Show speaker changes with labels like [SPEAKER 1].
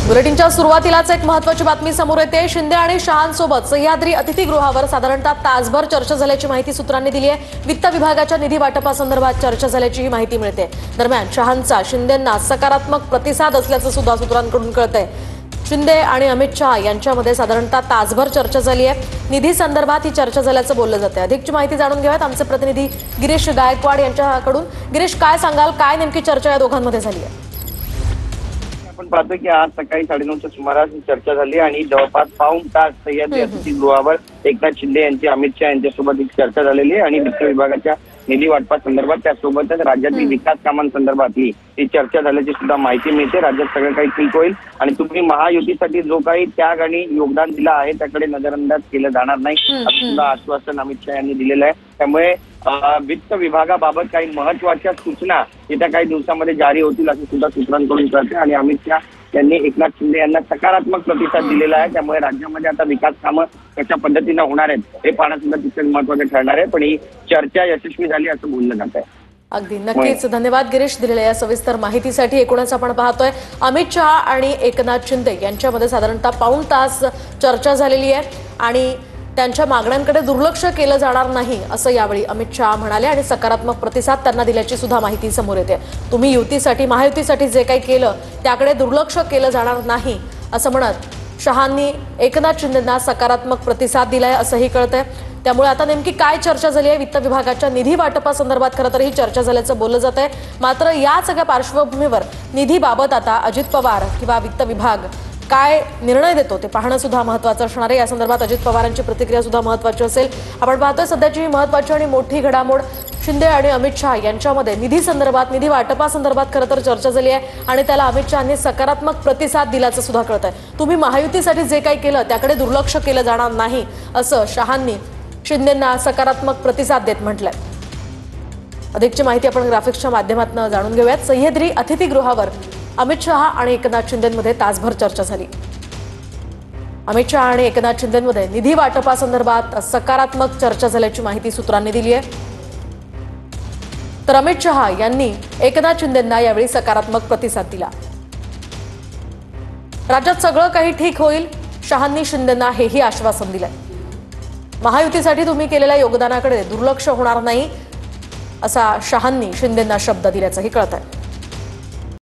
[SPEAKER 1] बुलेटिनच्या सुरुवातीलाच एक महत्त्वाची बातमी समोर येते। शिंदे आणि शहांसोबत सह्याद्री अतिथीगृहावर साधारणतः तासभर चर्चा झाल्याची माहिती सूत्रांनी दिली आहे। वित्त विभागाच्या निधी वाटपासंदर्भात चर्चा झाल्याची ही माहिती मिळते। दरम्यान शहांचा शिंदेंना सकारात्मक प्रतिसाद असल्याचं सुद्धा सूत्रांकडून कळतंय। शिंदे आणि अमित शहा यांच्यामध्ये साधारणतः तासभर चर्चा झाली आहे। निधी संदर्भात ही चर्चा झाल्याचं बोललं जातं। अधिकची माहिती जाणून घेऊयात आमचे प्रतिनिधी गिरीश गायकवाड यांच्याकडून। गिरीश, काय सांगाल, काय नेमकी चर्चा या दोघांमध्ये झाली आहे?
[SPEAKER 2] आपण पाहतो की आज सकाळी 9:30च्या सुमारास चर्चा झाली आणि जवळपास पाऊण तास सह्याद्री अतिथीगृहावर एकनाथ शिंदे यांची अमित शहा यांच्यासोबत एक चर्चा झालेली आहे आणि वित्त विभागाच्या निधी वाटपासंदर्भात त्यासोबतच राज्यातील विकास कामांसंदर्भातही ही चर्चा झाल्याची सुद्धा माहिती मिळते। राज्यात सगळं काही ठीक होईल आणि तुम्ही महायुतीसाठी जो काही त्याग आणि योगदान दिलं आहे त्याकडे नजरअंदाज केलं जाणार नाही असं सुद्धा आश्वासन अमित शहा यांनी दिलेलं आहे। त्यामुळे वित्त विभागाबाबत काही महत्वाच्या सूचना येत्या काही दिवसांमध्ये जारी होतील असं सुद्धा सूत्रांकडून कळते आणि अमित शहा यांनी एकनाथ शिंदे यांना सकारात्मक प्रतिसाद दिलेला आहे। त्यामुळे राज्यामध्ये आता विकास कामं कशा पद्धतीनं होणार आहेत हे पाहणं सुद्धा तितकंच महत्त्वाचं ठरणार आहे। पण ही चर्चा यशस्वी झाली असं बोललं जात आहे।
[SPEAKER 1] अगदी नक्कीच धन्यवाद गिरीश दिलेल्या या सविस्तर माहितीसाठी। एकूणच आपण पाहतोय अमित शहा आणि एकनाथ शिंदे यांच्यामध्ये साधारणतः पाऊण तास चर्चा झालेली आहे आणि त्यांच्या मागण्यांकडे दुर्लक्ष केलं जाणार नाही असं यावेळी अमित शहा म्हणाले आणि सकारात्मक प्रतिसाद त्यांना दिल्याची सुद्धा माहिती समोर येते। तुम्ही युतीसाठी महायुतीसाठी जे काही केलं त्याकडे दुर्लक्ष केलं जाणार नाही असं म्हणत शहांनी एकनाथ शिंदेंना सकारात्मक प्रतिसाद दिलाय असंही कळतंय। त्यामुळे आता नेमकी काय चर्चा झाली आहे? वित्त विभागाच्या निधी वाटपासंदर्भात खरं तर ही चर्चा झाल्याचं बोललं जात आहे। मात्र या सगळ्या पार्श्वभूमीवर निधीबाबत आता अजित पवार किंवा वित्त विभाग काय निर्णय देतो ते पाहणं सुद्धा महत्त्वाचं असणार आहे। या संदर्भात अजित पवारांची प्रतिक्रिया सुद्धा महत्त्वाची असेल। आपण पाहतोय सध्याची महत्त्वाची आणि मोठी घडामोड शिंदे आणि अमित शहा यांच्यामध्ये निधी संदर्भात निधी वाटपासंदर्भात खरं तर चर्चा झाली आहे आणि त्याला अमित शहांनी सकारात्मक प्रतिसाद दिल्याचं सुद्धा कळतंय। तुम्ही महायुतीसाठी जे काही केलं त्याकडे दुर्लक्ष केलं जाणार नाही असं शहांनी शिंदेंना सकारात्मक प्रतिसाद देत म्हटलंय। अधिकची माहिती आपण ग्राफिक्सच्या माध्यमातून जाणून घेऊयात। सह्याद्री अतिथीगृहावर अमित शहा आणि एकनाथ शिंदेंमध्ये तासभर चर्चा झाली। अमित शहा आणि एकनाथ शिंदेंमध्ये निधी वाटपासंदर्भात सकारात्मक चर्चा झाल्याची माहिती सूत्रांनी दिली आहे। तर अमित शहा यांनी एकनाथ शिंदेंना यावेळी सकारात्मक प्रतिसाद दिला। राज्यात सगळं काही ठीक होईल, शहांनी शिंदेंना हेही आश्वासन दिलंय। महायुतीसाठी तुम्ही केलेल्या योगदानाकडे दुर्लक्ष होणार नाही असा शहांनी शिंदेंना शब्द दिल्याचंही कळतंय।